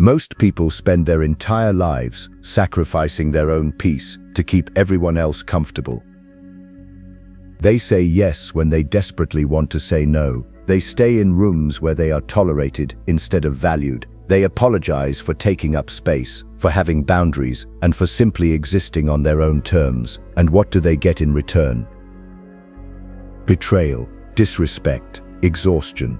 Most people spend their entire lives sacrificing their own peace to keep everyone else comfortable. They say yes when they desperately want to say no. They stay in rooms where they are tolerated instead of valued. They apologize for taking up space, for having boundaries, and for simply existing on their own terms. And what do they get in return? Betrayal, disrespect, exhaustion.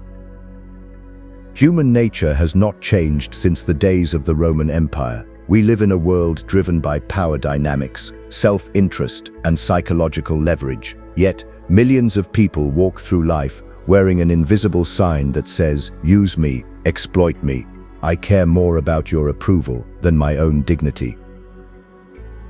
Human nature has not changed since the days of the Roman Empire. We live in a world driven by power dynamics, self-interest, and psychological leverage. Yet, millions of people walk through life wearing an invisible sign that says, "Use me, exploit me. I care more about your approval than my own dignity."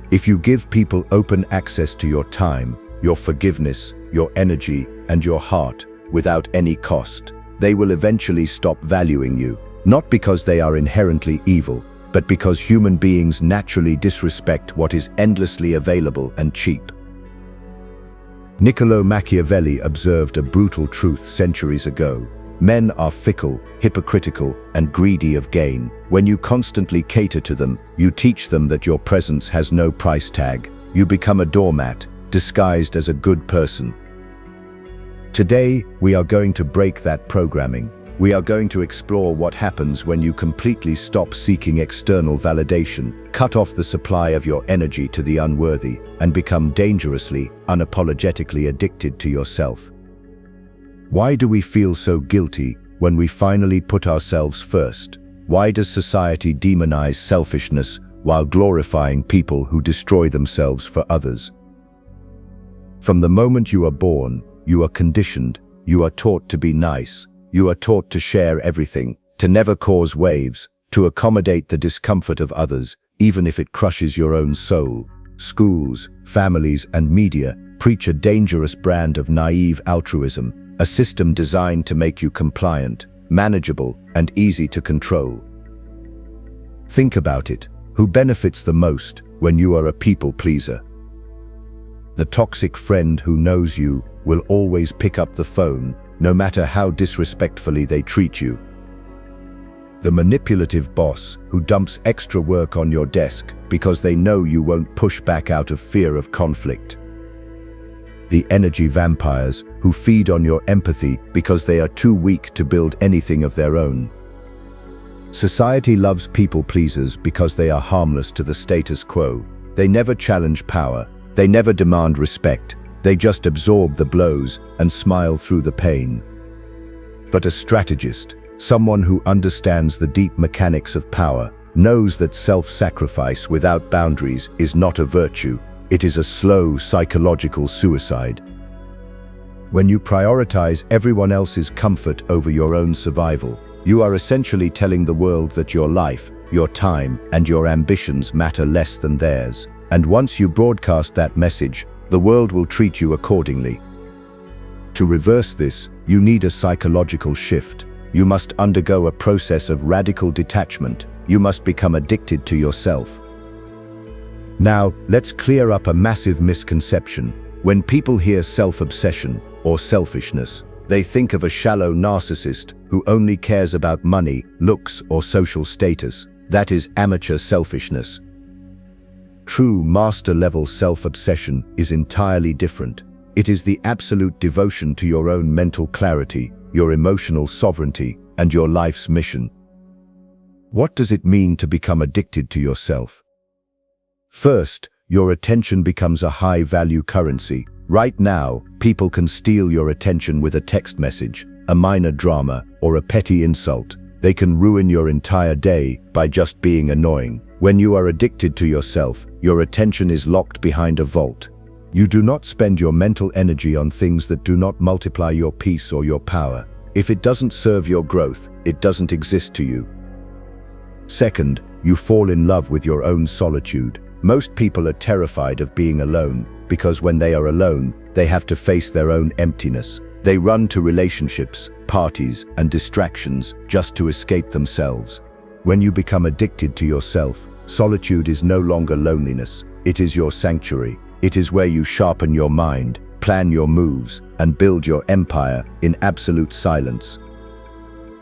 If you give people open access to your time, your forgiveness, your energy, and your heart without any cost, they will eventually stop valuing you, not because they are inherently evil, but because human beings naturally disrespect what is endlessly available and cheap. Niccolò Machiavelli observed a brutal truth centuries ago. Men are fickle, hypocritical, and greedy of gain. When you constantly cater to them, you teach them that your presence has no price tag. You become a doormat, disguised as a good person. Today, we are going to break that programming. We are going to explore what happens when you completely stop seeking external validation, cut off the supply of your energy to the unworthy, and become dangerously, unapologetically addicted to yourself. Why do we feel so guilty when we finally put ourselves first? Why does society demonize selfishness while glorifying people who destroy themselves for others? From the moment you are born, you are conditioned, you are taught to be nice, you are taught to share everything, to never cause waves, to accommodate the discomfort of others, even if it crushes your own soul. Schools, families, and media preach a dangerous brand of naive altruism, a system designed to make you compliant, manageable, and easy to control. Think about it. Who benefits the most when you are a people pleaser? The toxic friend who knows you will always pick up the phone, no matter how disrespectfully they treat you. The manipulative boss who dumps extra work on your desk because they know you won't push back out of fear of conflict. The energy vampires who feed on your empathy because they are too weak to build anything of their own. Society loves people pleasers because they are harmless to the status quo. They never challenge power, they never demand respect, they just absorb the blows and smile through the pain. But a strategist, someone who understands the deep mechanics of power, knows that self-sacrifice without boundaries is not a virtue. It is a slow psychological suicide. When you prioritize everyone else's comfort over your own survival, you are essentially telling the world that your life, your time, and your ambitions matter less than theirs. And once you broadcast that message, the world will treat you accordingly. To reverse this, you need a psychological shift. You must undergo a process of radical detachment. You must become addicted to yourself. Now, let's clear up a massive misconception. When people hear self-obsession or selfishness, they think of a shallow narcissist who only cares about money, looks, or social status. That is amateur selfishness. True master-level self-obsession is entirely different. It is the absolute devotion to your own mental clarity, your emotional sovereignty, and your life's mission. What does it mean to become addicted to yourself? First, your attention becomes a high-value currency. Right now, people can steal your attention with a text message, a minor drama, or a petty insult. They can ruin your entire day by just being annoying. When you are addicted to yourself, your attention is locked behind a vault. You do not spend your mental energy on things that do not multiply your peace or your power. If it doesn't serve your growth, it doesn't exist to you. Second, you fall in love with your own solitude. Most people are terrified of being alone, because when they are alone, they have to face their own emptiness. They run to relationships, parties, and distractions just to escape themselves. When you become addicted to yourself, solitude is no longer loneliness. It is your sanctuary. It is where you sharpen your mind, plan your moves, and build your empire in absolute silence.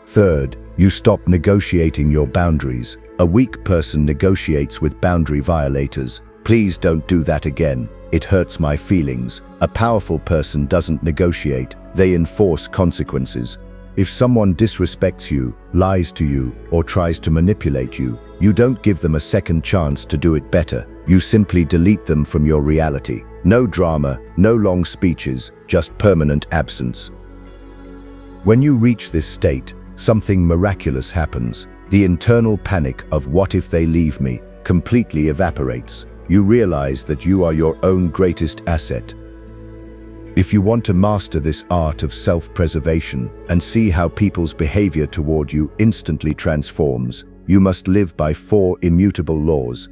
Third, you stop negotiating your boundaries. A weak person negotiates with boundary violators. Please don't do that again. It hurts my feelings. A powerful person doesn't negotiate. They enforce consequences. If someone disrespects you, lies to you, or tries to manipulate you, you don't give them a second chance to do it better. You simply delete them from your reality. No drama, no long speeches, just permanent absence. When you reach this state, something miraculous happens. The internal panic of "what if they leave me" completely evaporates. You realize that you are your own greatest asset. If you want to master this art of self-preservation and see how people's behavior toward you instantly transforms, you must live by 4 immutable laws.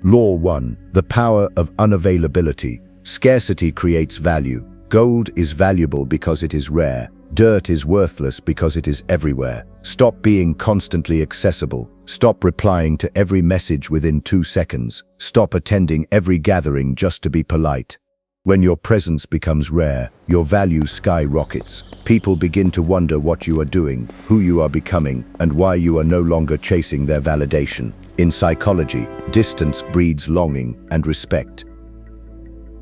Law 1. The power of unavailability. Scarcity creates value. Gold is valuable because it is rare. Dirt is worthless because it is everywhere. Stop being constantly accessible. Stop replying to every message within 2 seconds. Stop attending every gathering just to be polite. When your presence becomes rare, your value skyrockets. People begin to wonder what you are doing, who you are becoming, and why you are no longer chasing their validation. In psychology, distance breeds longing and respect.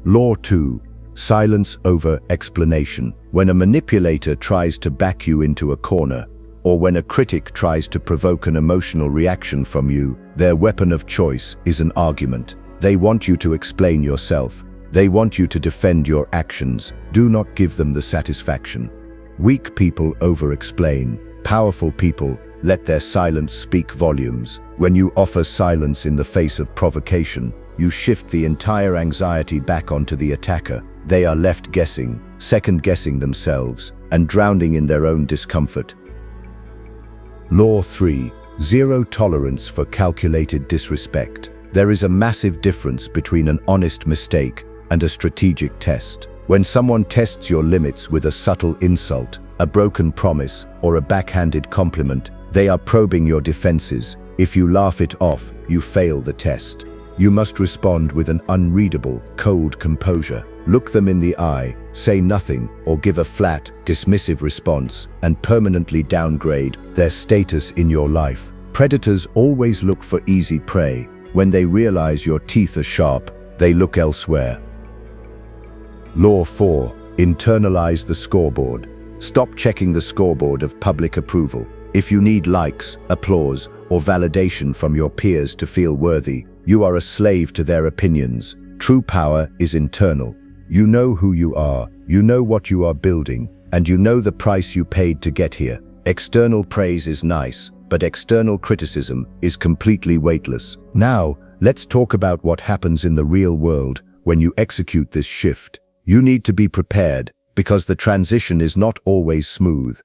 Law 2. Silence over explanation. When a manipulator tries to back you into a corner, or when a critic tries to provoke an emotional reaction from you, their weapon of choice is an argument. They want you to explain yourself. They want you to defend your actions. Do not give them the satisfaction. Weak people over-explain. Powerful people let their silence speak volumes. When you offer silence in the face of provocation, you shift the entire anxiety back onto the attacker. They are left guessing, second-guessing themselves, and drowning in their own discomfort. Law 3. Zero tolerance for calculated disrespect. There is a massive difference between an honest mistake and a strategic test. When someone tests your limits with a subtle insult, a broken promise, or a backhanded compliment, they are probing your defenses. If you laugh it off, you fail the test. You must respond with an unreadable, cold composure. Look them in the eye, say nothing, or give a flat, dismissive response, and permanently downgrade their status in your life. Predators always look for easy prey. When they realize your teeth are sharp, they look elsewhere. Law 4. Internalize the scoreboard. Stop checking the scoreboard of public approval. If you need likes, applause, or validation from your peers to feel worthy, you are a slave to their opinions. True power is internal. You know who you are, you know what you are building, and you know the price you paid to get here. External praise is nice, but external criticism is completely weightless. Now, let's talk about what happens in the real world when you execute this shift. You need to be prepared, because the transition is not always smooth.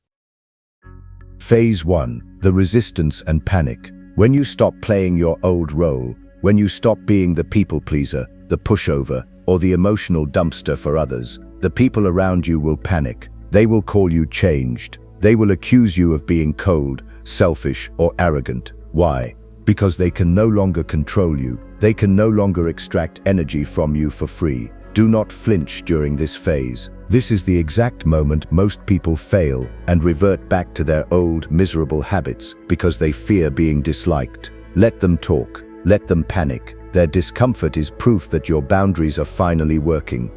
Phase 1. The resistance and panic. When you stop playing your old role, when you stop being the people pleaser, the pushover, or the emotional dumpster for others, the people around you will panic. They will call you changed. They will accuse you of being cold, selfish, or arrogant. Why? Because they can no longer control you. They can no longer extract energy from you for free. Do not flinch during this phase. This is the exact moment most people fail and revert back to their old, miserable habits because they fear being disliked. Let them talk. Let them panic. Their discomfort is proof that your boundaries are finally working.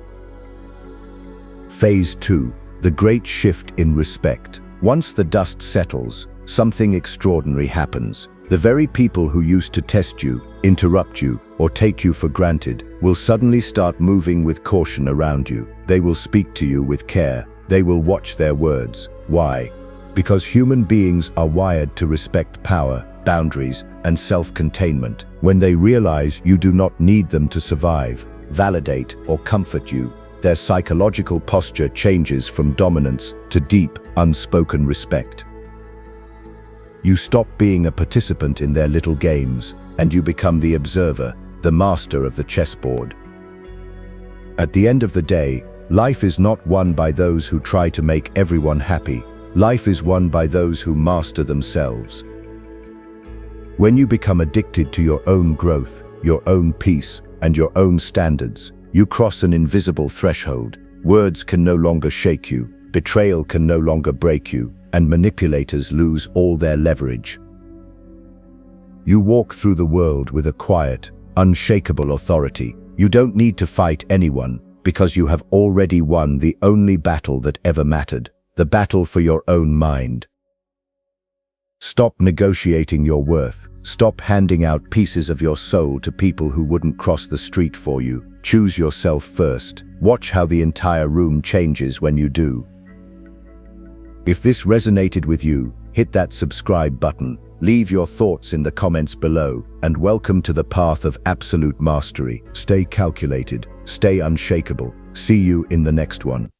Phase 2. The great shift in respect. Once the dust settles, something extraordinary happens. The very people who used to test you, interrupt you, or take you for granted will suddenly start moving with caution around you. They will speak to you with care. They will watch their words. Why? Because human beings are wired to respect power, boundaries, and self-containment. When they realize you do not need them to survive, validate, or comfort you, their psychological posture changes from dominance to deep, unspoken respect. You stop being a participant in their little games, and you become the observer, the master of the chessboard. At the end of the day, life is not won by those who try to make everyone happy. Life is won by those who master themselves. When you become addicted to your own growth, your own peace, and your own standards, you cross an invisible threshold. Words can no longer shake you, betrayal can no longer break you, and manipulators lose all their leverage. You walk through the world with a quiet, unshakable authority. You don't need to fight anyone, because you have already won the only battle that ever mattered, the battle for your own mind. Stop negotiating your worth. Stop handing out pieces of your soul to people who wouldn't cross the street for you. Choose yourself first. Watch how the entire room changes when you do. If this resonated with you, hit that subscribe button, leave your thoughts in the comments below, and welcome to the path of absolute mastery. Stay calculated, stay unshakable. See you in the next one.